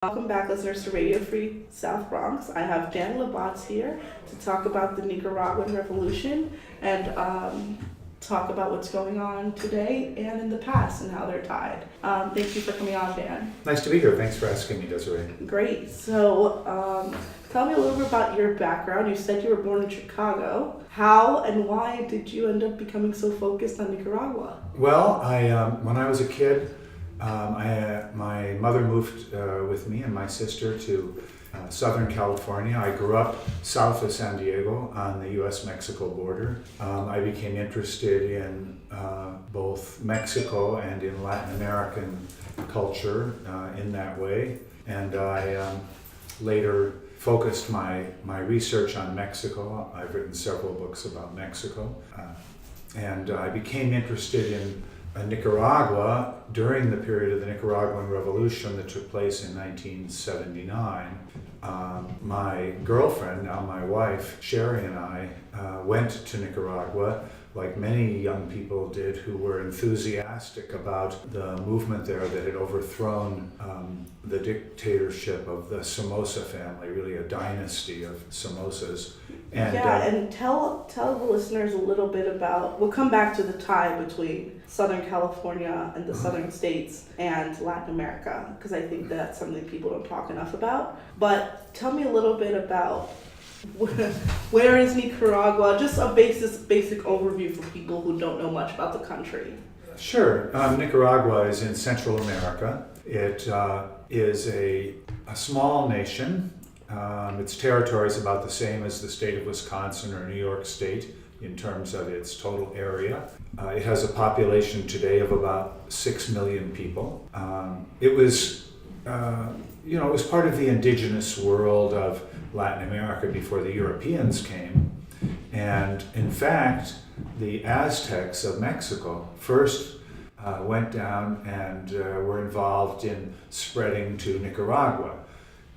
Welcome back, listeners, to Radio Free South Bronx. I have Dan LeBots here to talk about the Nicaraguan Revolution and talk about what's going on today and in the past and how they're tied. Thank you for coming on, Dan. Nice to be here. Thanks for asking me, Desiree. Great. So tell me a little bit about your background. You said you were born in Chicago. How and why did you end up becoming so focused on Nicaragua? Well, when I was a kid, my mother moved with me and my sister to Southern California. I grew up south of San Diego on the U.S.-Mexico border. I became interested in both Mexico and in Latin American culture in that way. And I later focused my research on Mexico. I've written several books about Mexico. And I became interested in Nicaragua during the period of the Nicaraguan Revolution that took place in 1979. My girlfriend, now my wife, Sherry, and I went to Nicaragua, like many young people did who were enthusiastic about the movement there that had overthrown the dictatorship of the Somoza family, really a dynasty of Somozas. And tell the listeners a little bit about, we'll come back to the tie between Southern California and the southern states and Latin America, because I think that's something people don't talk enough about. But tell me a little bit about where is Nicaragua? Just a basic overview for people who don't know much about the country. Sure. Nicaragua is in Central America. It is a small nation. Its territory is about the same as the state of Wisconsin or New York State in terms of its total area. It has a population today of about 6 million people. It was part of the indigenous world of Latin America before the Europeans came. And in fact, the Aztecs of Mexico first went down and were involved in spreading to Nicaragua.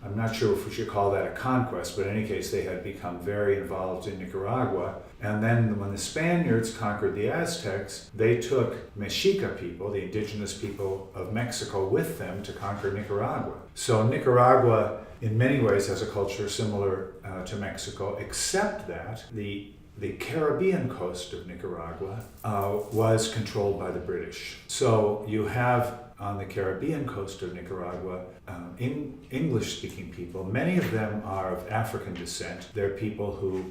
I'm not sure if we should call that a conquest, but in any case, they had become very involved in Nicaragua. And then when the Spaniards conquered the Aztecs, they took Mexica people, the indigenous people of Mexico, with them to conquer Nicaragua. So Nicaragua, in many ways, has a culture similar to Mexico, except that the Caribbean coast of Nicaragua was controlled by the British. So you have on the Caribbean coast of Nicaragua, English-speaking people. Many of them are of African descent. They're people who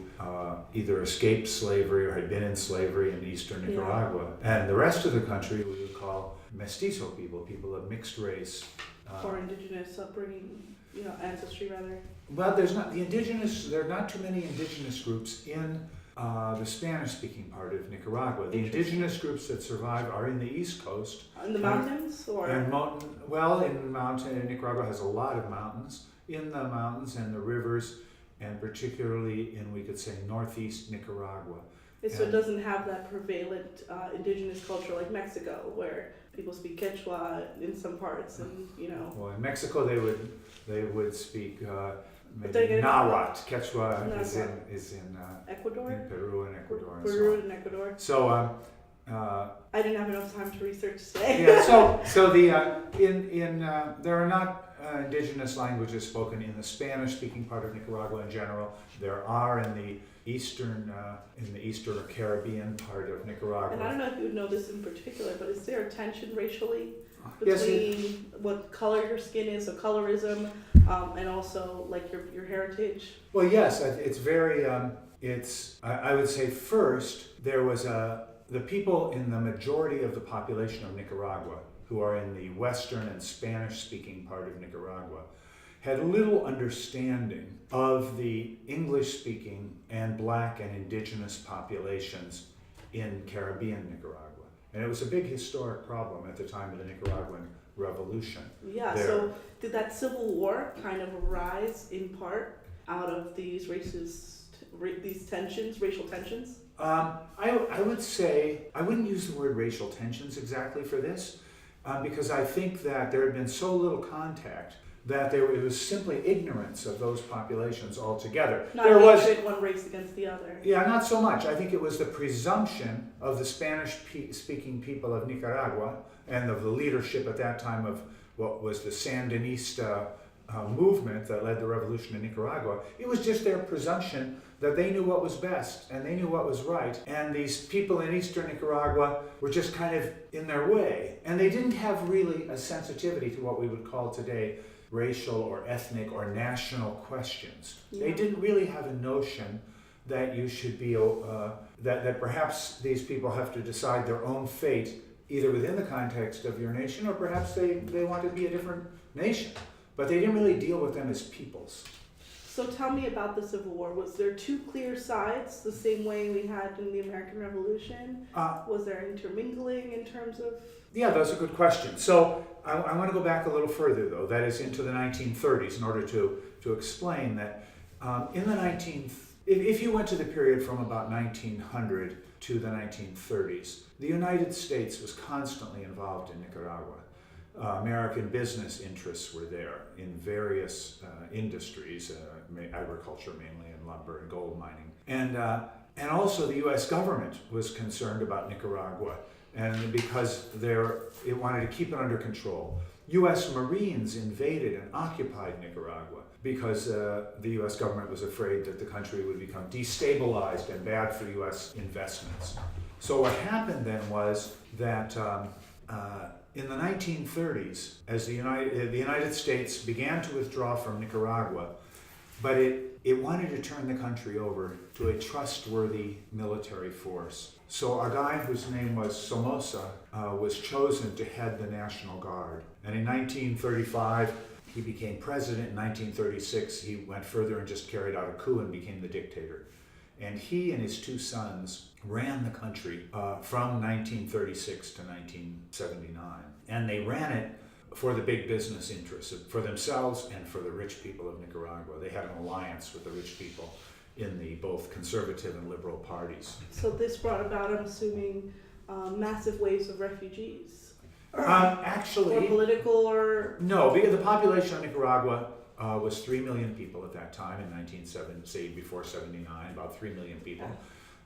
either escaped slavery or had been in slavery in eastern Nicaragua. Yeah. And the rest of the country we would call mestizo people of mixed race. Or indigenous upbringing, ancestry rather. Well, there are not too many indigenous groups in the Spanish-speaking part of Nicaragua. The indigenous groups that survive are in the East Coast. In the mountains? Nicaragua has a lot of mountains. In the mountains and the rivers, and particularly in, we could say, northeast Nicaragua. So it doesn't have that prevalent indigenous culture like Mexico, where people speak Quechua in some parts, and Well, in Mexico they would speak maybe Nahuatl. Quechua is in Ecuador, in Peru and Ecuador. And Ecuador. So I didn't have enough time to research today. Yeah. So there are not indigenous languages spoken in the Spanish-speaking part of Nicaragua in general. There are in the eastern or Caribbean part of Nicaragua. And I don't know if you would know this in particular, but is there a tension racially between what color your skin is, so colorism, and also like your heritage? Well, yes, it's very. I would say first there was the people in the majority of the population of Nicaragua, who are in the western and Spanish-speaking part of Nicaragua, had little understanding of the English-speaking and Black and indigenous populations in Caribbean Nicaragua. And it was a big historic problem at the time of the Nicaraguan Revolution. Yeah, so did that civil war kind of arise in part out of these racial tensions? I would say, I wouldn't use the word racial tensions exactly for this, because I think that there had been so little contact that it was simply ignorance of those populations altogether. Not hatred, one race against the other. Yeah, not so much. I think it was the presumption of the Spanish-speaking people of Nicaragua and of the leadership at that time of what was the Sandinista movement that led the revolution in Nicaragua, it was just their presumption that they knew what was best and they knew what was right. And these people in eastern Nicaragua were just kind of in their way. And they didn't have really a sensitivity to what we would call today racial or ethnic or national questions. Yeah. They didn't really have a notion that you should be, that perhaps these people have to decide their own fate either within the context of your nation or perhaps they want to be a different nation. But they didn't really deal with them as peoples. So tell me about the Civil War. Was there two clear sides, the same way we had in the American Revolution? Was there intermingling in terms of? Yeah, that's a good question. So I want to go back a little further, though. That is into the 1930s in order to explain that in the if you went to the period from about 1900 to the 1930s, the United States was constantly involved in Nicaragua. American business interests were there in various industries, agriculture mainly, and lumber and gold mining. And also the U.S. government was concerned about Nicaragua, and because it wanted to keep it under control. U.S. Marines invaded and occupied Nicaragua because the U.S. government was afraid that the country would become destabilized and bad for U.S. investments. So what happened then was that in the 1930s, as the United States began to withdraw from Nicaragua, but it wanted to turn the country over to a trustworthy military force. So a guy whose name was Somoza was chosen to head the National Guard. And in 1935, he became president. In 1936, he went further and just carried out a coup and became the dictator. And he and his two sons ran the country from 1936 to 1979. And they ran it for the big business interests, for themselves and for the rich people of Nicaragua. They had an alliance with the rich people in the both conservative and liberal parties. So this brought about, I'm assuming, massive waves of refugees? Actually... Or political or... No, because the population of Nicaragua was 3 million people at that time in 1970, say before 79, about 3 million people.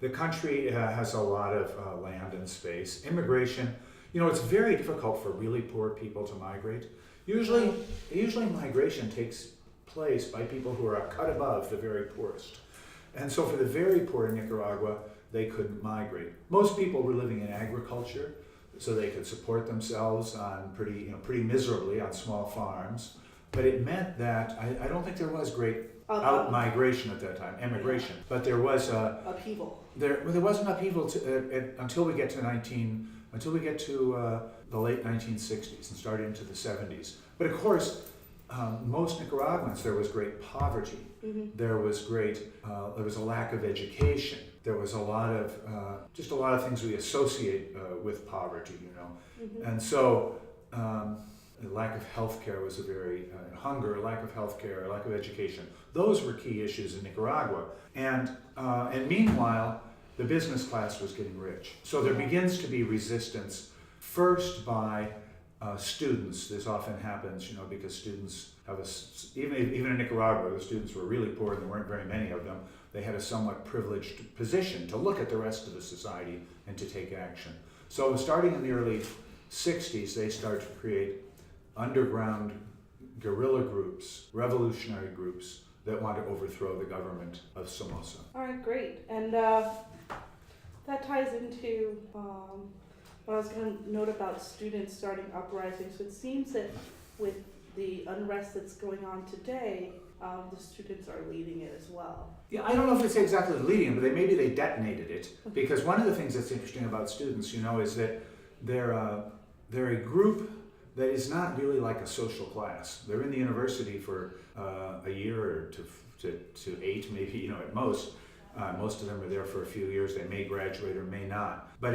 The country has a lot of land and space. Immigration, it's very difficult for really poor people to migrate. Usually migration takes place by people who are a cut above the very poorest. And so for the very poor in Nicaragua, they couldn't migrate. Most people were living in agriculture, so they could support themselves on pretty miserably on small farms. But it meant that I don't think there was great out-migration at that time, emigration. But there was upheaval. There wasn't upheaval until we get to the late 1960s and started into the 70s. But of course, most Nicaraguans, there was great poverty. Mm-hmm. There was a lack of education. There was a lot of things we associate with poverty, Mm-hmm. And so the lack of health care was a very hunger, lack of health care, lack of education. Those were key issues in Nicaragua. And meanwhile, the business class was getting rich. So there begins to be resistance first by students. This often happens, because students have even in Nicaragua, the students were really poor and there weren't very many of them. They had a somewhat privileged position to look at the rest of the society and to take action. So starting in the early 60s, they start to create underground guerrilla groups, revolutionary groups that want to overthrow the government of Somoza. All right, great. And that ties into what I was going to note about students starting uprisings. So it seems that with the unrest that's going on today, the students are leading it as well. Yeah, I don't know if it's exactly leading, but maybe they detonated it. Because one of the things that's interesting about students, is that they're a group that is not really like a social class. They're in the university for a year or to 8, maybe, at most. Most of them are there for a few years. They may graduate or may not. But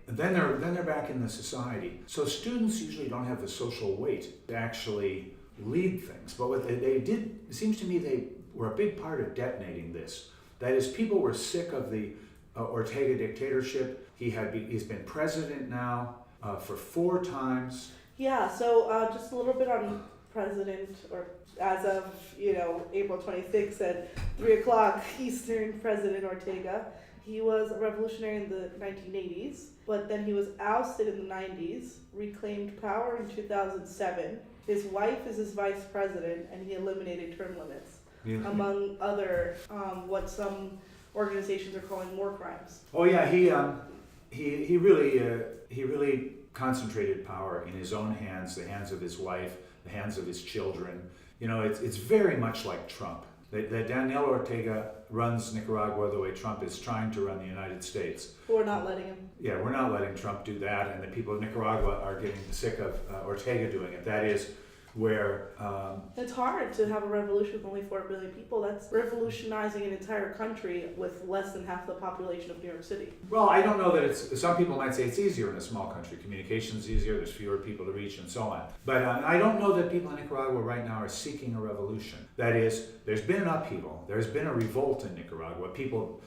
then they're back in the society. So students usually don't have the social weight to actually lead things. But what they did, it seems to me they were a big part of detonating this. That is, people were sick of the Ortega dictatorship. He's been president now for 4 times. Yeah, so just a little bit on president, or as of, April 26th at 3 o'clock Eastern, President Ortega. He was a revolutionary in the 1980s, but then he was ousted in the 90s, reclaimed power in 2007, His wife is his vice president, and he eliminated term limits, Yeah. among other what some organizations are calling war crimes. Oh yeah, he really concentrated power in his own hands, the hands of his wife, the hands of his children. You know, it's very much like Trump. That Daniel Ortega runs Nicaragua the way Trump is trying to run the United States. We're not letting him. Yeah, we're not letting Trump do that, and the people of Nicaragua are getting sick of Ortega doing it. That is where... It's hard to have a revolution with only 4 billion people. That's revolutionizing an entire country with less than half the population of New York City. Well, I don't know that it's... Some people might say it's easier in a small country. Communication's easier, there's fewer people to reach, and so on. But I don't know that people in Nicaragua right now are seeking a revolution. That is, there's been an upheaval. There's been a revolt in Nicaragua. People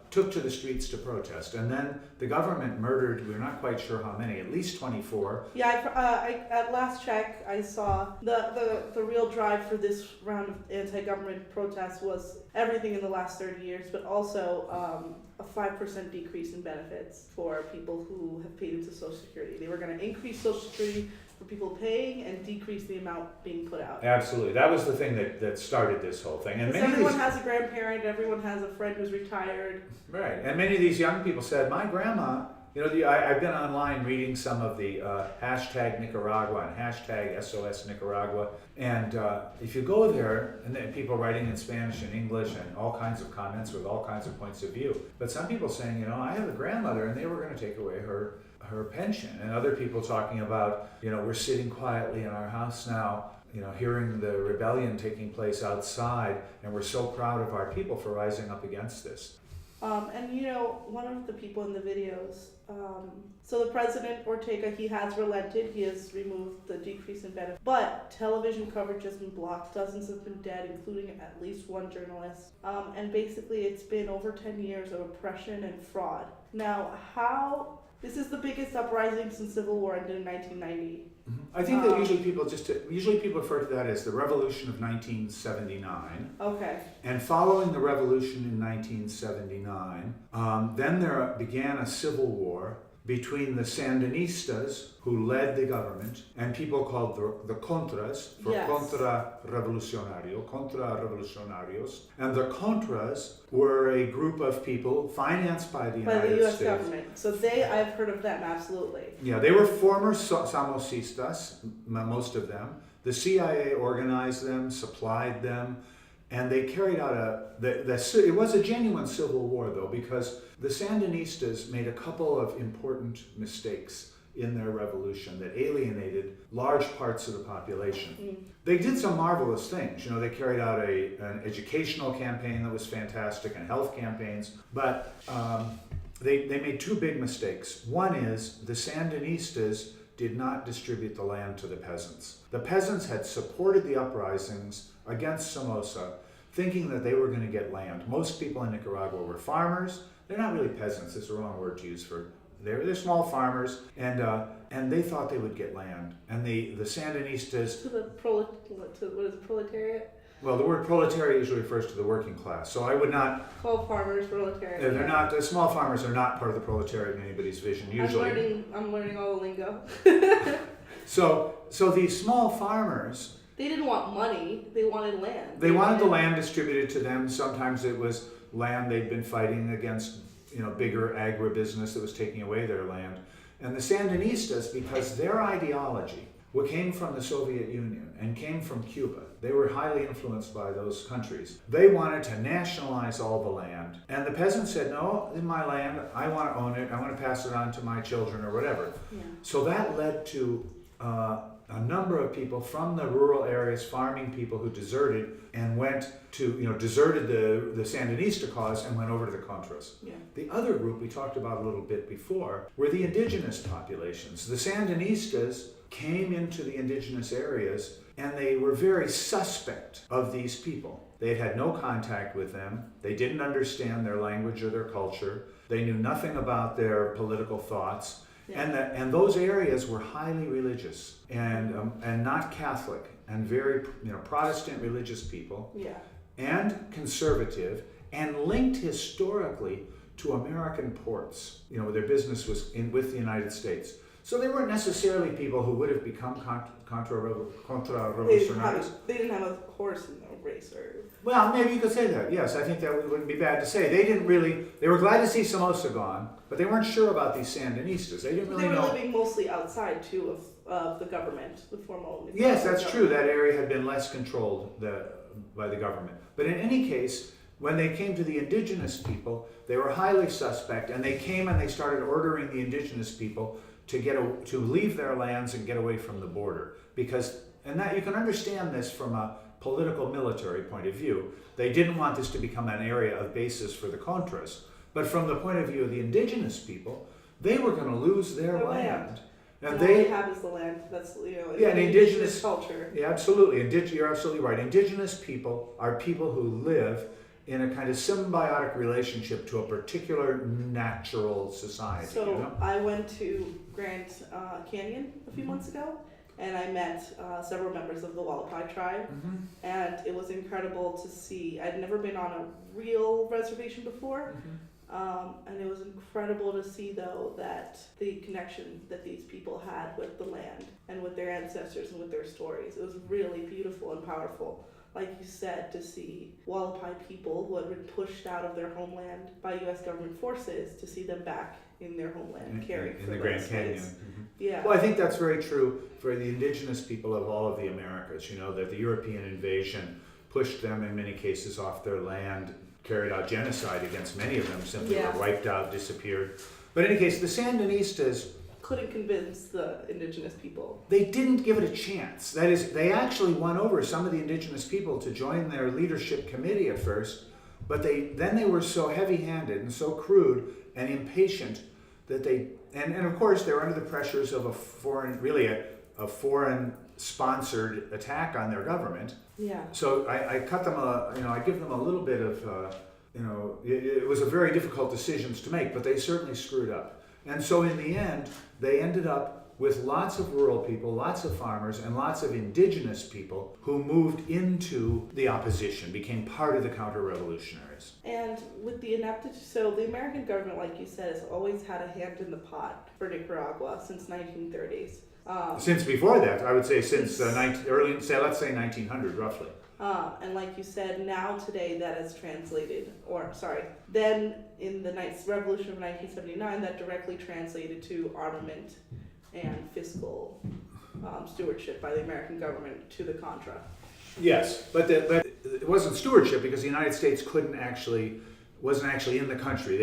took to the streets to protest. And then the government murdered, we're not quite sure how many, at least 24. Yeah, at last check, I saw the real drive for this round of anti-government protests was everything in the last 30 years, but also a 5% decrease in benefits for people who have paid into Social Security. They were going to increase Social Security for people paying and decrease the amount being put out. Absolutely. That was the thing that started this whole thing. And everyone has a grandparent, everyone has a friend who's retired. Right. And many of these young people said, my grandma, you know, I've been online reading some of the hashtag Nicaragua and hashtag SOS Nicaragua. And if you go there, and then people writing in Spanish and English and all kinds of comments with all kinds of points of view. But some people saying, you know, I have a grandmother and they were going to take away her pension. And other people talking about, you know, we're sitting quietly in our house now, you know, hearing the rebellion taking place outside, and we're so proud of our people for rising up against this. And you know, one of the people in the videos, so the president Ortega, he has relented, he has removed the decrease in benefits, but television coverage has been blocked, dozens have been dead, including at least one journalist, and basically it's been over 10 years of oppression and fraud. Now, this is the biggest uprising since Civil War ended in 1990. I think that usually people refer to that as the Revolution of 1979. Okay. And following the Revolution in 1979, then there began a civil war between the Sandinistas, who led the government, and people called the Contras, for yes. Contra-revolucionarios. And the Contras were a group of people financed by the United U.S. States. government. So I've heard of them, absolutely. Yeah, they were former Samosistas, most of them. The CIA organized them, supplied them, and they carried out it was a genuine civil war, though, because the Sandinistas made a couple of important mistakes in their revolution that alienated large parts of the population. They did some marvelous things. You know, they carried out an educational campaign that was fantastic and health campaigns, but they made two big mistakes. One is the Sandinistas did not distribute the land to the peasants. The peasants had supported the uprisings against Somoza, thinking that they were going to get land. Most people in Nicaragua were farmers. They're not really peasants. It's the wrong word to use for... They're small farmers, and they thought they would get land. And the Sandinistas... What is it, proletariat? Well, the word proletariat usually refers to the working class, so I would not... Call farmers proletariat. They're not. The small farmers are not part of the proletariat in anybody's vision, usually. I'm learning all the lingo. So these small farmers... They didn't want money, they wanted land. They wanted the land distributed to them. Sometimes it was land they'd been fighting against, you know, bigger agribusiness that was taking away their land. And the Sandinistas, because their ideology came from the Soviet Union and came from Cuba, they were highly influenced by those countries. They wanted to nationalize all the land. And the peasants said, no, in my land, I want to own it, I want to pass it on to my children or whatever. Yeah. So that led to a number of people from the rural areas, farming people who deserted and went to, deserted the Sandinista cause and went over to the Contras. Yeah. The other group we talked about a little bit before were the indigenous populations. The Sandinistas came into the indigenous areas and they were very suspect of these people. They had no contact with them. They didn't understand their language or their culture. They knew nothing about their political thoughts. Yeah. And those areas were highly religious and not Catholic and very Protestant religious people. Yeah. And conservative and linked historically to American ports. Their business was with the United States. So they weren't necessarily people who would have become They contra-revolutionaries. didn't have a horse in the race, or Well, maybe you could say that. Yes, I think that wouldn't be bad to say. They were glad to see Somoza gone, but they weren't sure about these Sandinistas. They didn't really they were know. living mostly outside too of the government, the formal. Yes, that's true. government. That area had been less controlled by the government. But in any case, when they came to the indigenous people, they were highly suspect, and they came and they started ordering the indigenous people to leave their lands and get away from the border. And that you can understand this from a political military point of view. They didn't want this to become an area of basis for the Contras. But from the point of view of the indigenous people, they were going to lose their land. And all they have is the land. That's an indigenous culture. Yeah, absolutely. You're absolutely right. Indigenous people are people who live in a kind of symbiotic relationship to a particular natural society. So I went to Grand Canyon a few months ago, and I met several members of the Wallapai tribe, and it was incredible to see. I'd never been on a real reservation before, and it was incredible to see, though, that the connection that these people had with the land and with their ancestors and with their stories. It was really beautiful and powerful. Like you said, to see Wallapai people who had been pushed out of their homeland by U.S. government forces, to see them back in their homeland, caring for the Grand Canyon. Yeah. Well, I think that's very true for the indigenous people of all of the Americas. That the European invasion pushed them in many cases off their land, carried out genocide against many of them, simply were wiped out, disappeared. But in any case, the Sandinistas couldn't convince the indigenous people. They didn't give it a chance. That is, they actually won over some of the indigenous people to join their leadership committee at first, but then they were so heavy-handed and so crude and impatient that and of course they were under the pressures of a foreign sponsored attack on their government. Yeah. So I cut them I give them a little bit of it was a very difficult decisions to make, but they certainly screwed up. And so in the end, they ended up with lots of rural people, lots of farmers, and lots of indigenous people who moved into the opposition, became part of the counter-revolutionaries. And with the ineptitude, so the American government, like you said, has always had a hand in the pot for Nicaragua since 1930s. Since before that, I would say since let's say 1900 roughly. And like you said, now today that has translated, then in the Revolution of 1979, that directly translated to armament and fiscal stewardship by the American government to the Contra. Yes, but it wasn't stewardship because the United States wasn't actually in the country.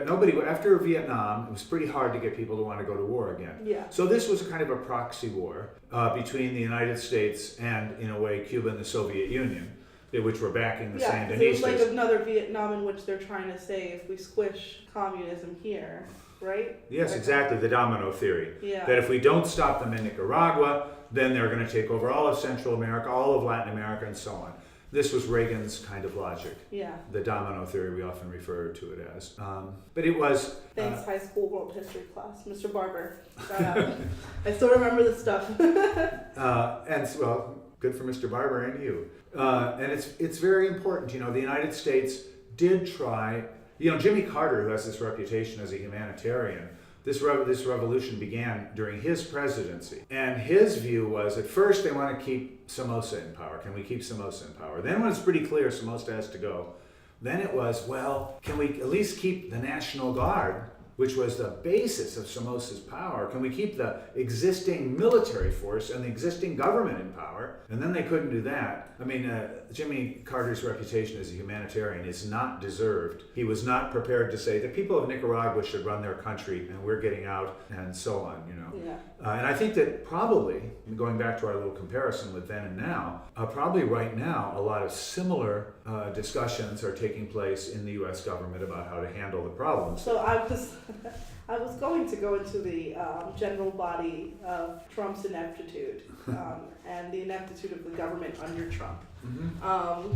Nobody after Vietnam. It was pretty hard to get people to want to go to war again. Yeah. So this was a kind of a proxy war between the United States and, in a way, Cuba and the Soviet Union, which were backing the Sandinistas. It's like another Vietnam in which they're trying to say, if we squish communism here, right? Yes, exactly. The domino theory. Yeah. That if we don't stop them in Nicaragua, then they're going to take over all of Central America, all of Latin America, and so on. This was Reagan's kind of logic. Yeah. The domino theory, we often refer to it as. But it was... Thanks, high school world history class. Mr. Barber. I still remember this stuff. Good for Mr. Barber and you. And it's very important. The United States did try... Jimmy Carter, who has this reputation as a humanitarian, this revolution began during his presidency. And his view was, at first, they want to keep Somoza in power. Can we keep Somoza in power? Then when it's pretty clear Somoza has to go, then it was, well, can we at least keep the National Guard, which was the basis of Somoza's power? Can we keep the existing military force and the existing government in power? And then they couldn't do that. I mean, Jimmy Carter's reputation as a humanitarian is not deserved. He was not prepared to say the people of Nicaragua should run their country and we're getting out and so on, Yeah. And I think that probably, going back to our little comparison with then and now, probably right now a lot of similar discussions are taking place in the U.S. government about how to handle the problems. So I was going to go into the general body of Trump's ineptitude and the ineptitude of the government under Trump. Mm-hmm.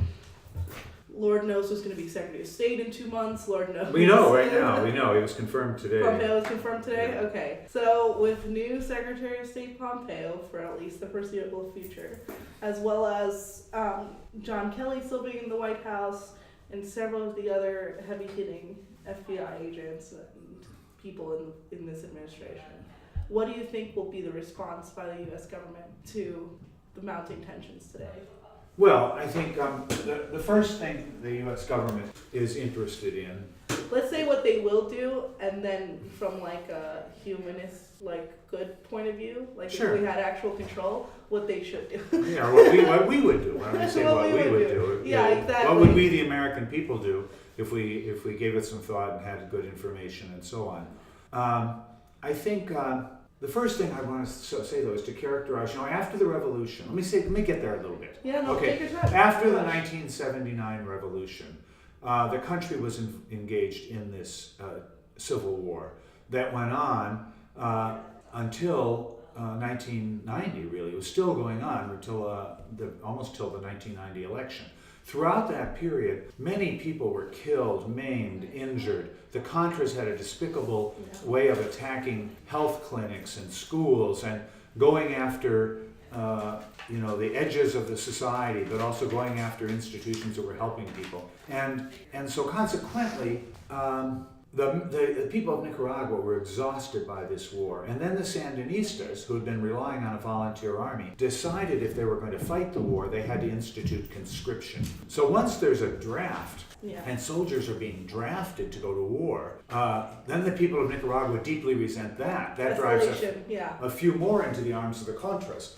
Lord knows who's going to be Secretary of State in 2 months. Lord knows. We know right now. We know. He was confirmed today. Pompeo was confirmed today? Yeah. Okay. So with new Secretary of State Pompeo for at least the foreseeable future, as well as John Kelly still being in the White House and several of the other heavy-hitting FBI agents and people in this administration. What do you think will be the response by the U.S. government to the mounting tensions today? Well, I think the first thing the U.S. government is interested in. Let's say what they will do, and then from like a humanist, like good point of view, like Sure. if we had actual control, what they should do. Yeah, what we would do. Why don't we say what we would do? Yeah, exactly. What would we, the American people, do if we gave it some thought and had good information and so on? I think the first thing I want to say though is to characterize. After the revolution, let me get there a little bit. Yeah, no, okay. take your time. After the 1979 revolution, the country was engaged in this civil war that went on until 1990. Really, it was still going on until almost till the 1990 election. Throughout that period, many people were killed, maimed, injured. The Contras had a despicable way of attacking health clinics and schools and going after the edges of the society, but also going after institutions that were helping people. And so consequently, the people of Nicaragua were exhausted by this war. And then the Sandinistas, who had been relying on a volunteer army, decided if they were going to fight the war, they had to institute conscription. So once there's a draft, and soldiers are being drafted to go to war, then the people of Nicaragua deeply resent that. That drives a few more into the arms of the Contras.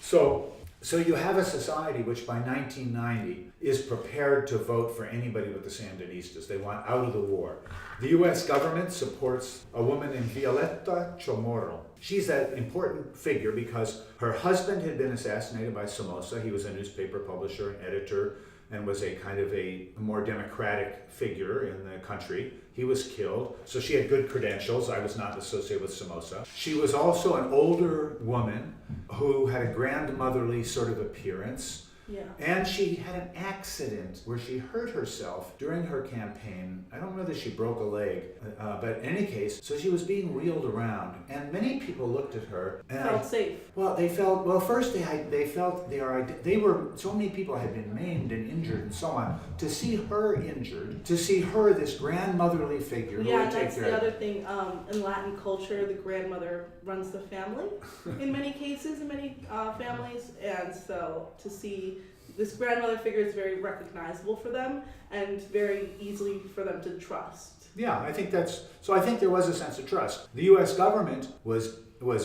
So you have a society which by 1990 is prepared to vote for anybody but the Sandinistas. They want out of the war. The U.S. government supports a woman named Violeta Chamorro. She's an important figure because her husband had been assassinated by Somoza. He was a newspaper publisher and editor and was a kind of a more democratic figure in the country. He was killed, so she had good credentials. I was not associated with Somoza. She was also an older woman who had a grandmotherly sort of appearance. Yeah. And she had an accident where she hurt herself during her campaign. I don't know whether she broke a leg, but in any case, so she was being wheeled around. And many people looked at her and felt safe. First so many people had been maimed and injured and so on. To see her injured, to see her, this grandmotherly figure. Yeah, that's the other thing. In Latin culture, the grandmother runs the family in many cases, in many families. And so to see this grandmother figure is very recognizable for them and very easily for them to trust. Yeah, I think there was a sense of trust. The U.S. government was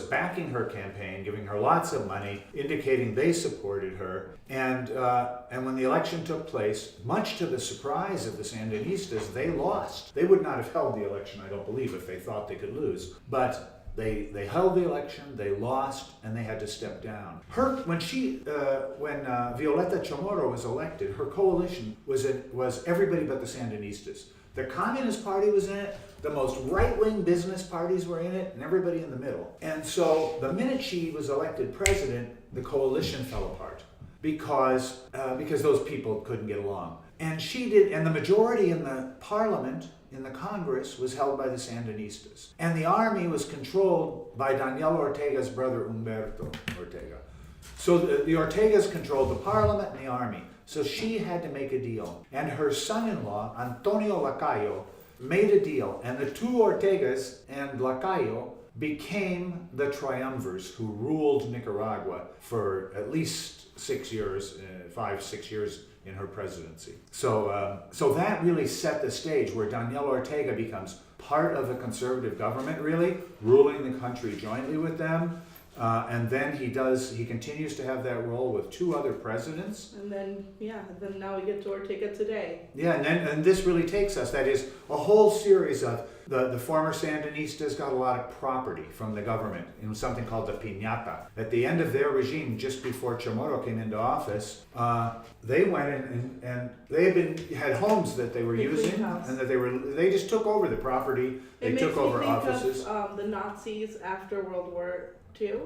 backing her campaign, giving her lots of money, indicating they supported her. And when the election took place, much to the surprise of the Sandinistas, they lost. They would not have held the election, I don't believe, if they thought they could lose. But they held the election, they lost, and they had to step down. When Violeta Chamorro was elected, her coalition was everybody but the Sandinistas. The Communist Party was in it, the most right-wing business parties were in it, and everybody in the middle. And so the minute she was elected president, the coalition fell apart because those people couldn't get along. And the majority in the parliament, in the Congress, was held by the Sandinistas. And the army was controlled by Daniel Ortega's brother, Humberto Ortega. So the Ortegas controlled the parliament and the army. So she had to make a deal. And her son-in-law, Antonio Lacayo, made a deal. And the two Ortegas and Lacayo became the triumvirs who ruled Nicaragua for at least 6 years, 5-6 years in her presidency. So that really set the stage where Daniel Ortega becomes part of the conservative government, really, ruling the country jointly with them. And then he continues to have that role with two other presidents. And then now we get to Ortega today. Yeah, and this really takes us, that is, a whole series of the former Sandinistas got a lot of property from the government in something called the piñata. At the end of their regime, just before Chamorro came into office, they went and they had homes that they were using, and that they just took over the property. They took over offices. Of, the Nazis after World War II.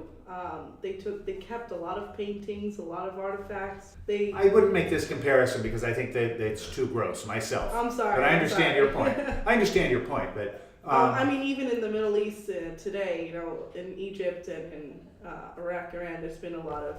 They kept a lot of paintings, a lot of artifacts. I wouldn't make this comparison because I think that it's too gross myself. I'm sorry. But I understand your point. I understand your point, but even in the Middle East today, in Egypt and in Iraq, Iran, there's been a lot of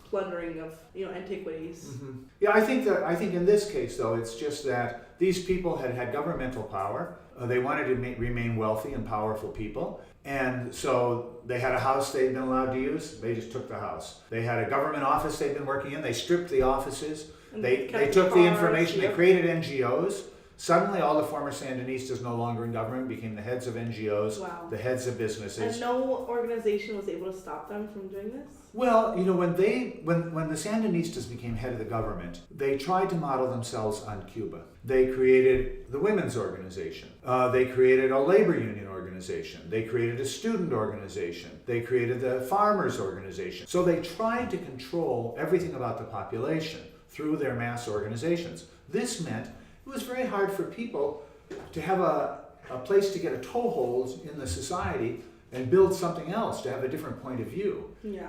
plundering of antiquities. Mm-hmm. Yeah, I think in this case though, it's just that these people had governmental power. They wanted to remain wealthy and powerful people, And so they had a house they'd been allowed to use, they just took the house. They had a government office they'd been working in, they stripped the offices. And They kept took the cars, information, they yep. created NGOs. Suddenly, all the former Sandinistas no longer in government became the heads of NGOs, Wow. the heads of businesses. And no organization was able to stop them from doing this? Well, you know, when the Sandinistas became head of the government, they tried to model themselves on Cuba. They created the women's organization. They created a labor union organization. They created a student organization. They created the farmers organization. So they tried to control everything about the population through their mass organizations. This meant it was very hard for people to have a place to get a toehold in the society and build something else, to have a different point of view. Yeah.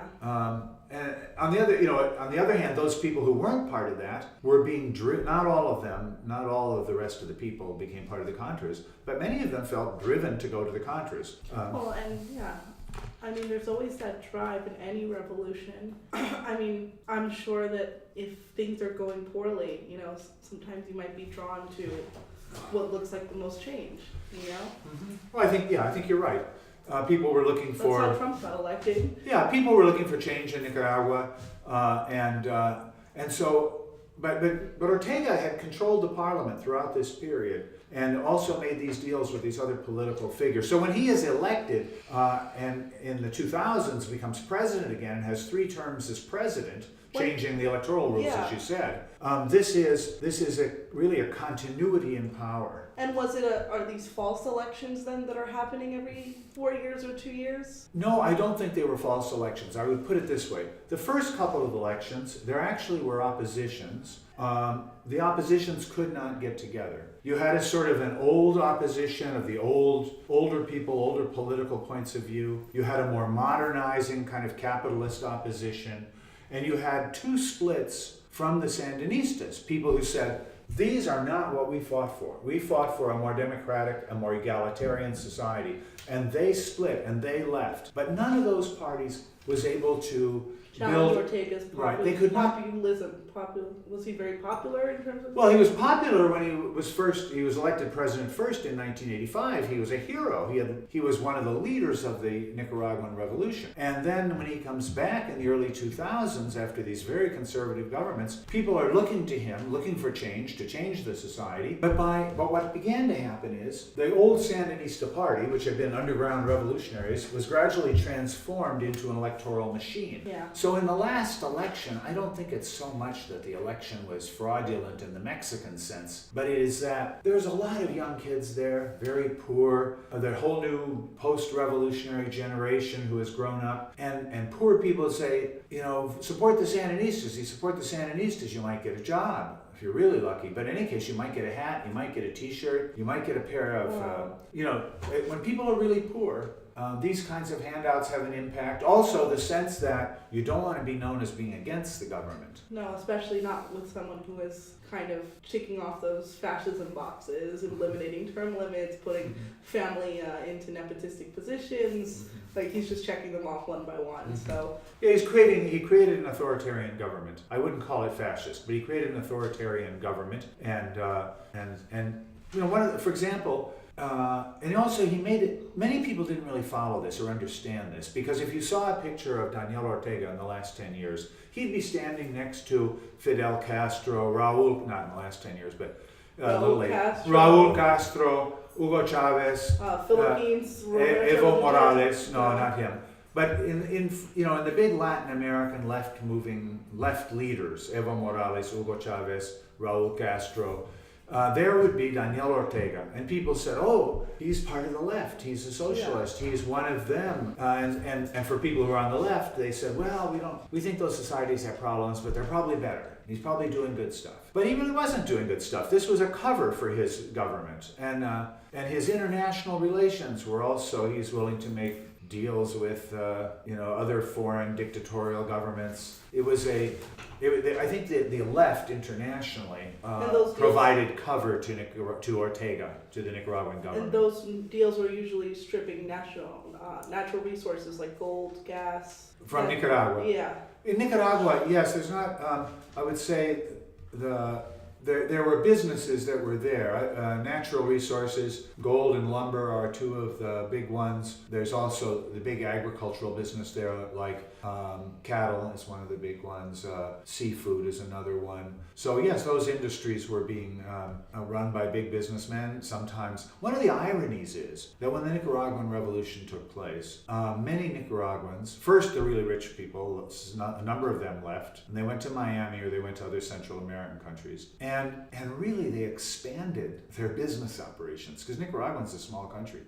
And on the other hand, those people who weren't part of that were being driven. Not all of them, not all of the rest of the people became part of the Contras, but many of them felt driven to go to the Contras. Well, and yeah, I mean, there's always that drive in any revolution. I mean, I'm sure that if things are going poorly, you know, sometimes you might be drawn to what looks like the most change, you know? Mm-hmm. Well, I think you're right. People were looking for. That's why Trump got elected. Yeah, people were looking for change in Nicaragua, and so, but Ortega had controlled the parliament throughout this period, and also made these deals with these other political figures. So when he is elected, and in the 2000s becomes president again, and has 3 terms as president, changing the electoral rules, Yeah. as you said. This is really a continuity in power. And are these false elections then that are happening every 4 years or 2 years? No, I don't think they were false elections. I would put it this way. The first couple of elections, there actually were oppositions. The oppositions could not get together. You had a sort of an old opposition of the older people, older political points of view. You had a more modernizing kind of capitalist opposition. And you had 2 splits from the Sandinistas, people who said, these are not what we fought for. We fought for a more democratic, a more egalitarian society. And they split and they left. But none of those parties was able to Challenge Ortega's right. They could not. populism. Was he very popular in terms of? Well, he was popular when he was elected president first in 1985. He was a hero. He was one of the leaders of the Nicaraguan Revolution. And then when he comes back in the early 2000s, after these very conservative governments, people are looking to him, looking for change, to change the society. But what began to happen is the old Sandinista party, which had been underground revolutionaries, was gradually transformed into an electoral machine. Yeah. So in the last election, I don't think it's so much that the election was fraudulent in the Mexican sense, but it is that there's a lot of young kids there, very poor, the whole new post-revolutionary generation who has grown up, and poor people say, you know, support the Sandinistas. You support the Sandinistas, you might get a job. If you're really lucky. But in any case, you might get a hat, you might get a t-shirt, you might get a pair of, when people are really poor, these kinds of handouts have an impact. Also, the sense that you don't want to be known as being against the government. No, especially not with someone who is kind of ticking off those fascism boxes, eliminating term limits, putting family into nepotistic positions. Like, he's just checking them off one by one. So yeah, he created an authoritarian government. I wouldn't call it fascist, but he created an authoritarian government, and you know, for example. And also he made it, many people didn't really follow this or understand this, because if you saw a picture of Daniel Ortega in the last 10 years, he'd be standing next to Fidel Castro, Raul, not in the last 10 years, but a little later, Raul Castro, Hugo Chavez, Philippines, Evo Morales, no, not him. But in the big Latin American left leaders, Evo Morales, Hugo Chavez, Raul Castro, there would be Daniel Ortega, and people said, "Oh, he's part of the left. He's a socialist. He's one of them." And for people who are on the left, they said, "Well, we think those societies have problems, but they're probably better. He's probably doing good stuff." But he really wasn't doing good stuff. This was a cover for his government, and his international relations were also. He's willing to make deals with other foreign dictatorial governments. I think the left internationally provided cover to Ortega, to the Nicaraguan government. And those deals were usually stripping natural resources like gold, gas. From Nicaragua. Yeah. In Nicaragua, yes, there's not, I would say there were businesses that were there. Natural resources, gold and lumber are two of the big ones. There's also the big agricultural business there, like cattle is one of the big ones. Seafood is another one. So yes, those industries were being run by big businessmen. Sometimes one of the ironies is that when the Nicaraguan Revolution took place, many Nicaraguans, first the really rich people, a number of them left, and they went to Miami or they went to other Central American countries. And really they expanded their business operations because Nicaragua's a small country.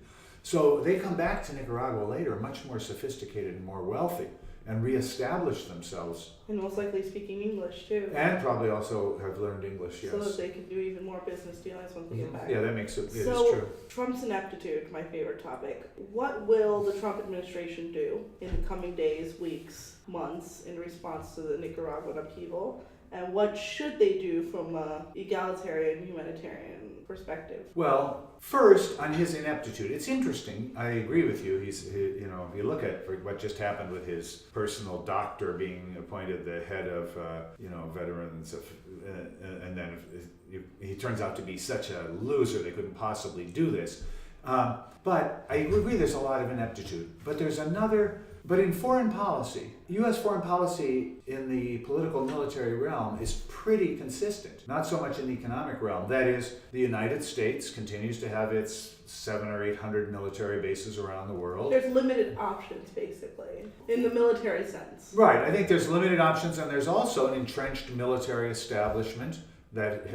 So they come back to Nicaragua later much more sophisticated and more wealthy and reestablish themselves. And most likely speaking English too. And probably also have learned English, yes. So that they can do even more business dealings once they get back. Yeah, that makes it, it So, is true. Trump's ineptitude, my favorite topic. What will the Trump administration do in the coming days, weeks, months in response to the Nicaraguan upheaval? And what should they do from an egalitarian, humanitarian perspective? Well, first, on his ineptitude, it's interesting. I agree with you. You know, if you look at what just happened with his personal doctor being appointed the head of, veterans, and then he turns out to be such a loser they couldn't possibly do this. But I agree there's a lot of ineptitude. But in foreign policy, U.S. foreign policy in the political military realm is pretty consistent. Not so much in the economic realm. That is, the United States continues to have its 700 or 800 military bases around the world. There's limited options, basically, in the military sense. Right. I think there's limited options, and there's also an entrenched military establishment that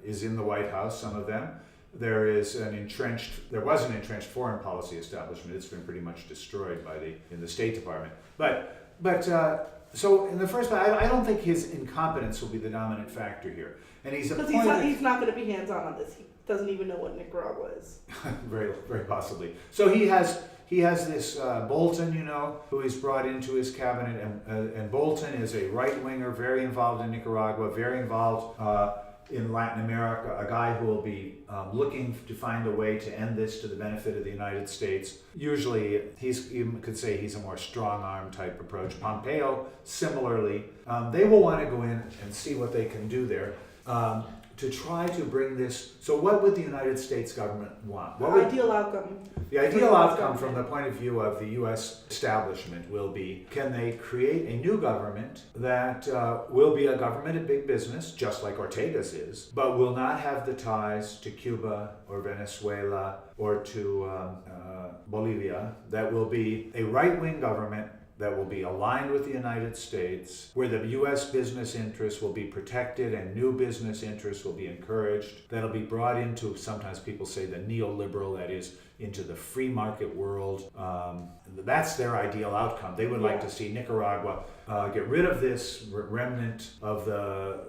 is in the White House, some of them. There was an entrenched foreign policy establishment. It's been pretty much destroyed in the State Department. So in the first place, I don't think his incompetence will be the dominant factor here. And he's He's not going to be hands-on on this. He doesn't even know what Nicaragua is. Very, very possibly. So he has this Bolton, who he's brought into his cabinet, and Bolton is a right-winger, very involved in Nicaragua, very involved in Latin America, a guy who will be looking to find a way to end this to the benefit of the United States. Usually, you could say he's a more strong-arm type approach. Pompeo, similarly, they will want to go in and see what they can do there to try to bring this. So what would the United States government want? Ideal outcome. The ideal outcome from the point of view of the U.S. establishment will be, can they create a new government that will be a government of big business, just like Ortega's is, but will not have the ties to Cuba or Venezuela or to Bolivia, that will be a right-wing government that will be aligned with the United States, where the U.S. business interests will be protected and new business interests will be encouraged, that'll be brought into, sometimes people say, the neoliberal, that is, into the free market world. That's their ideal outcome. They would like to see Nicaragua get rid of this remnant of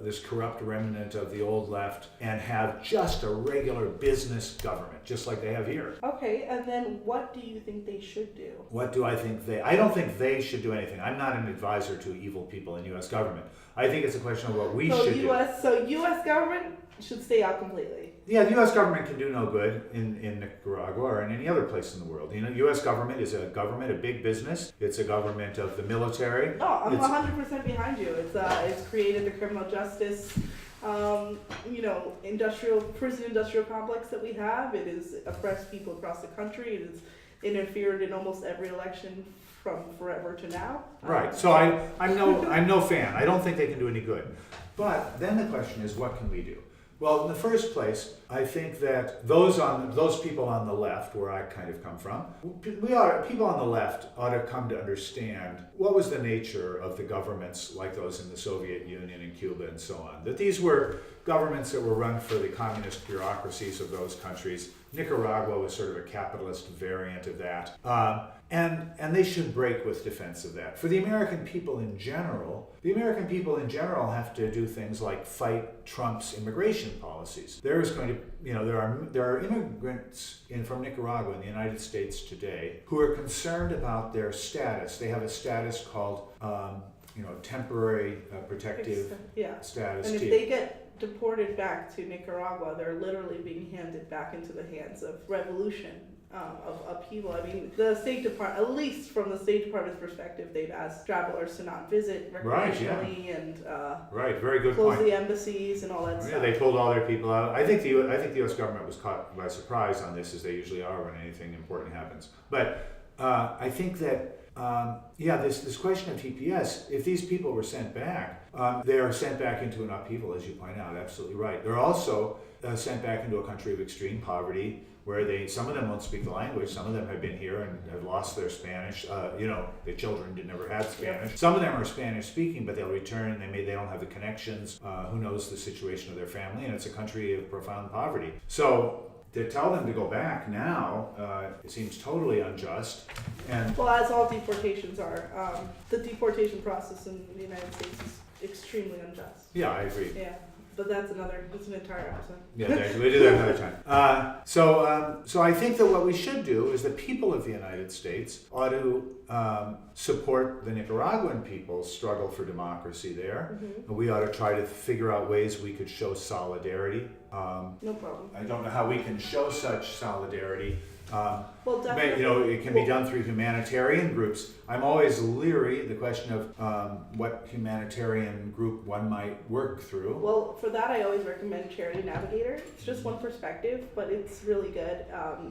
this corrupt remnant of the old left and have just a regular business government, just like they have here. Okay, and then what do you think they should do? What do I think I don't think they should do anything. I'm not an advisor to evil people in U.S. government. I think it's a question of what we should do. So U.S. government should stay out completely. Yeah, the U.S. government can do no good in Nicaragua or in any other place in the world. U.S. government is a government of big business. It's a government of the military. No, I'm 100% behind you. It's created the criminal justice, prison industrial complex that we have. It has oppressed people across the country. It has interfered in almost every election from forever to now. Right. So I'm no fan. I don't think they can do any good. But then the question is, what can we do? Well, in the first place, I think that those people on the left, where I kind of come from, people on the left ought to come to understand what was the nature of the governments like those in the Soviet Union and Cuba and so on. That these were governments that were run for the communist bureaucracies of those countries. Nicaragua was sort of a capitalist variant of that. And they should break with defense of that. For the American people in general have to do things like fight Trump's immigration policies. There are immigrants from Nicaragua in the United States today who are concerned about their status. They have a status called temporary protective status. And if they get deported back to Nicaragua, they're literally being handed back into the hands of revolution. of upheaval. I mean, the State Department, at least from the State Department's perspective, they've asked travelers to not visit recreationally and right, very good close point. the embassies and all that Yeah, stuff. they pulled all their people out. I think the U.S. government was caught by surprise on this, as they usually are when anything important happens. But I think that this question of TPS, if these people were sent back, they are sent back into an upheaval, as you point out. Absolutely right. They're also sent back into a country of extreme poverty, where some of them won't speak the language. Some of them have been here and have lost their Spanish. Their children never had Spanish. Some of them are Spanish speaking, but they'll return. They don't have the connections. Who knows the situation of their family? And it's a country of profound poverty. So to tell them to go back now, it seems totally unjust. And well, as all deportations are, the deportation process in the United States is extremely unjust. yeah, I agree. Yeah, but that's an entire episode. Yeah, we do that another time. So I think that what we should do is the people of the United States ought to support the Nicaraguan people's struggle for democracy there. Mm-hmm. We ought to try to figure out ways we could show solidarity. No problem. I don't know how we can show such solidarity. Well, definitely. It can be done through humanitarian groups. I'm always leery the question of what humanitarian group one might work through. Well, for that, I always recommend Charity Navigator. It's just one perspective, but it's really good.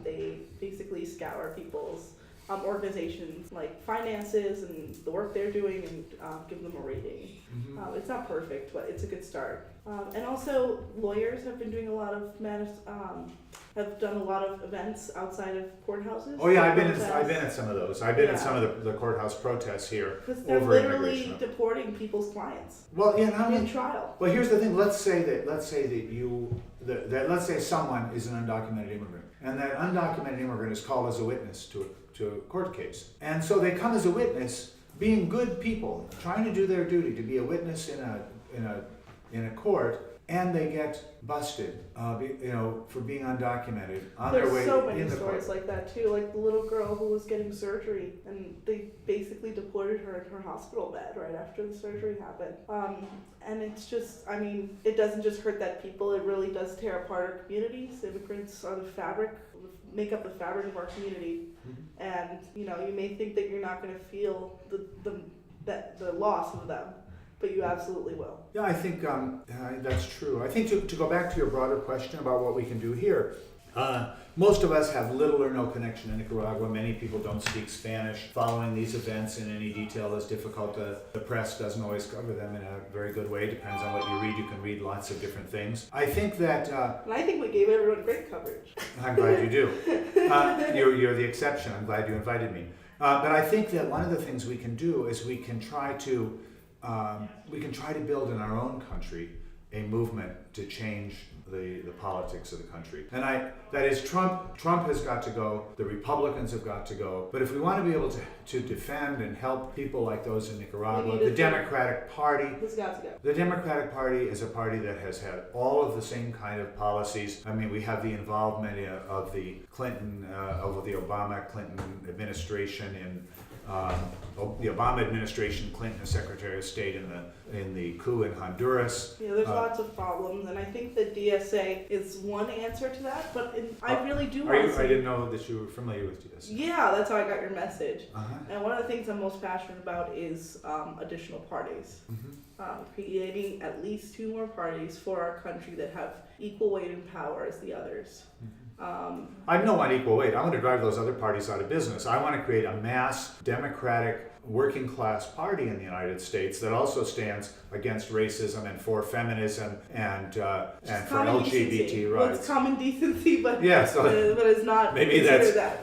They basically scour people's organizations, like finances and the work they're doing, and give them a rating. Mm-hmm. It's not perfect, but it's a good start. And also, lawyers have been doing a lot of have done a lot of events outside of courthouses. Oh yeah, I've been at some of those. I've been Yeah. at some of the courthouse protests here Because they're over literally immigration. deporting people's clients Well, yeah, not in only. trial. Well, here's the thing. Let's say someone is an undocumented immigrant, and that undocumented immigrant is called as a witness to a court case, and so they come as a witness, being good people, trying to do their duty to be a witness in a court, and they get busted, for being undocumented on their way There's so many in the stories court. like that too. Like the little girl who was getting surgery, and they basically deported her in her hospital bed right after the surgery happened. And it's just, I mean, it doesn't just hurt that people; it really does tear apart our communities. Immigrants are the fabric, make up the fabric of our community, Mhm. and you may think that you're not going to feel the loss of them, but you absolutely will. Yeah, I think that's true. I think to go back to your broader question about what we can do here, most of us have little or no connection to Nicaragua. Many people don't speak Spanish. Following these events in any detail is difficult. The press doesn't always cover them in a very good way. Depends on what you read. You can read lots of different things. I think that... And I think we gave everyone great coverage. I'm glad you do. You're the exception. I'm glad you invited me. But I think that one of the things we can do is we can try to build in our own country a movement to change the politics of the country. And that is Trump has got to go, the Republicans have got to go. But if we want to be able to defend and help people like those in Nicaragua, the Democratic Party, It's got to go. the Democratic Party is a party that has had all of the same kind of policies. I mean, we have the involvement of the Obama-Clinton administration in the Obama administration, Clinton as Secretary of State in the coup in Honduras. Yeah, there's lots of problems, and I think the DSA is one answer to that. But I really do want to I didn't know that you were familiar with DSA. Yeah, that's how I got your message. Uh-huh. And one of the things I'm most passionate about is additional parties. Mm-hmm. Creating at least 2 more parties for our country that have equal weight and power as the others. I don't want equal weight. I want to drive those other parties out of business. I want to create a mass democratic working class party in the United States that also stands against racism and for feminism and for LGBT Well, rights. it's common decency, but Yeah, so but it's not. maybe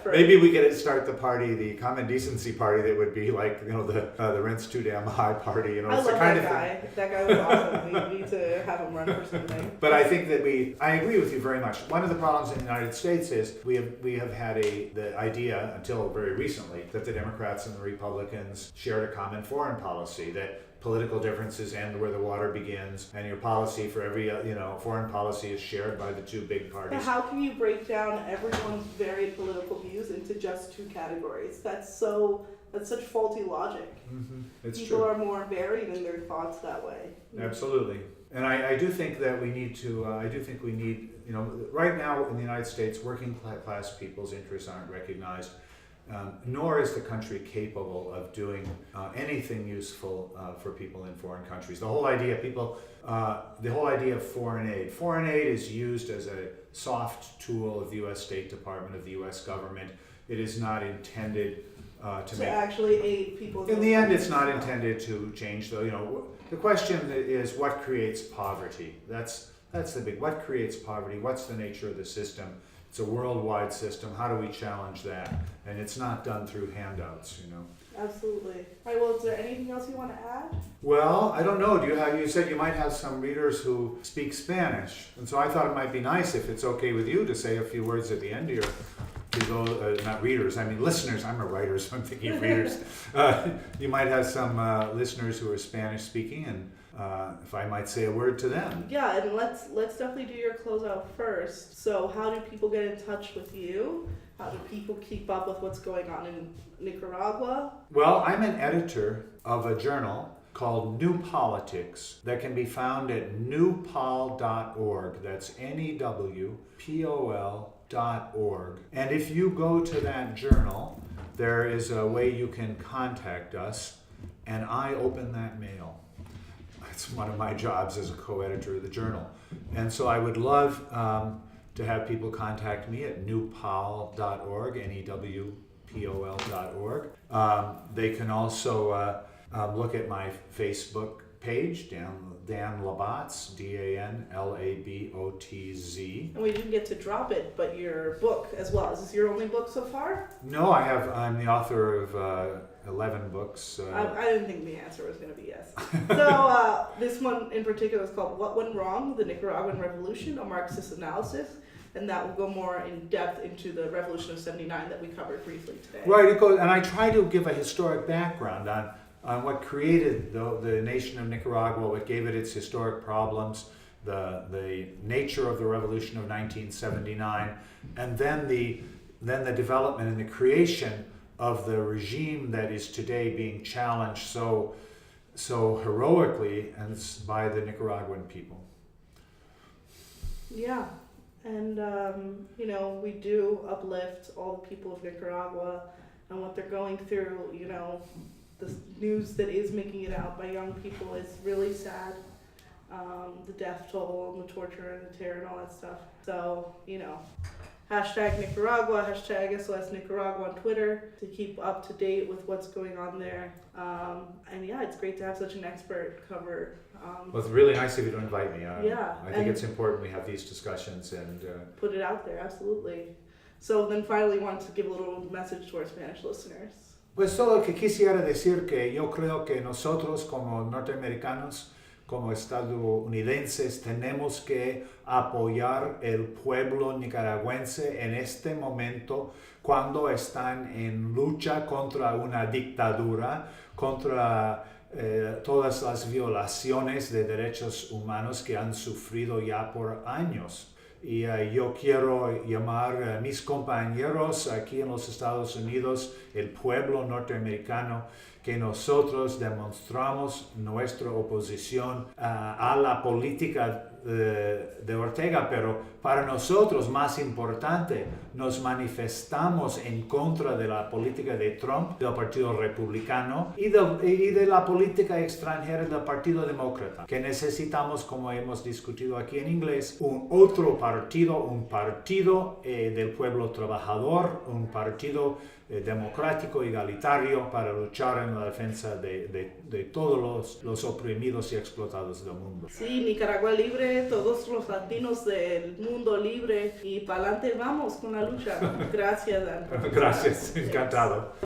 maybe we could start the party, the common decency party, that would be like the rent's too damn high party. I It's love the kind that of guy. thing. That guy was awesome. We need to have him run for something. But I think that I agree with you very much. One of the problems in the United States is we have had the idea until very recently that the Democrats and the Republicans shared a common foreign policy, that political differences end where the water begins, and your policy for every foreign policy is shared by the 2 big But parties. how can you break down everyone's varied political views into just 2 categories? That's such faulty logic. Mm-hmm. It's People true. are more varied in their thoughts that way. Absolutely. And I do think that we need to, right now in the United States, working class people's interests aren't recognized, nor is the country capable of doing anything useful for people in foreign countries. The whole idea of foreign aid is used as a soft tool of the U.S. State Department, of the U.S. government. It is not intended to actually aid people. In the end, it's not intended to change. The question is what creates poverty. That's the big. What creates poverty? What's the nature of the system? It's a worldwide system. How do we challenge that? And it's not done through handouts. Absolutely. All right. Well, is there anything else you want to add? Well, I don't know. You said you might have some readers who speak Spanish, and so I thought it might be nice if it's okay with you to say a few words at the end of your. Not readers, I mean listeners. I'm a writer, so I'm thinking of readers. You might have some listeners who are Spanish speaking, and if I might say a word to them. Yeah, and let's definitely do your closeout first. So how do people get in touch with you? How do people keep up with what's going on in Nicaragua? Well, I'm an editor of a journal called New Politics that can be found at newpol.org. That's NEWPOL.org. And if you go to that journal, there is a way you can contact us, and I open that mail. It's one of my jobs as a co-editor of the journal. And so I would love to have people contact me at newpol.org, NEWPOL.org. They can also look at my Facebook page, Dan LeBots, DANLABOTZ. And we didn't get to drop it, but your book as well. Is this your only book so far? No, I'm the author of 11 books. I didn't think the answer was going to be yes. So this one in particular is called What Went Wrong? The Nicaraguan Revolution, a Marxist Analysis. And that will go more in depth into the Revolution of '79 that we covered briefly today. Right, and I try to give a historic background on what created the nation of Nicaragua, what gave it its historic problems, the nature of the revolution of 1979, and then the development and the creation of the regime that is today being challenged so heroically, and it's by the Nicaraguan people. Yeah, and we do uplift all the people of Nicaragua and what they're going through. The news that is making it out by young people is really sad. The death toll and the torture and the terror and all that stuff. So, hashtag Nicaragua, hashtag SOS Nicaragua on Twitter to keep up to date with what's going on there. And yeah, it's great to have such an expert cover. Well, it's really nice of you to invite me. Yeah. I think it's important we have these discussions and put it out there, absolutely. So then finally, want to give a little message to our Spanish listeners. Pues solo que quisiera decir que yo creo que nosotros como norteamericanos, como estadounidenses, tenemos que apoyar el pueblo nicaragüense en este momento cuando están en lucha contra una dictadura, contra todas las violaciones de derechos humanos que han sufrido ya por años. Y yo quiero llamar a mis compañeros aquí en los Estados Unidos, el pueblo norteamericano, que nosotros demostramos nuestra oposición a la política de Ortega, pero para nosotros más importante, nos manifestamos en contra de la política de Trump, del Partido Republicano y de la política extranjera del Partido Demócrata, que necesitamos, como hemos discutido aquí en inglés, un partido del pueblo trabajador, un partido democrático, igualitario, para luchar en la defensa de todos los oprimidos y explotados del mundo. Sí, Nicaragua libre, todos los latinos del mundo libre y para adelante vamos con la lucha. Gracias, Dan. Gracias, encantado.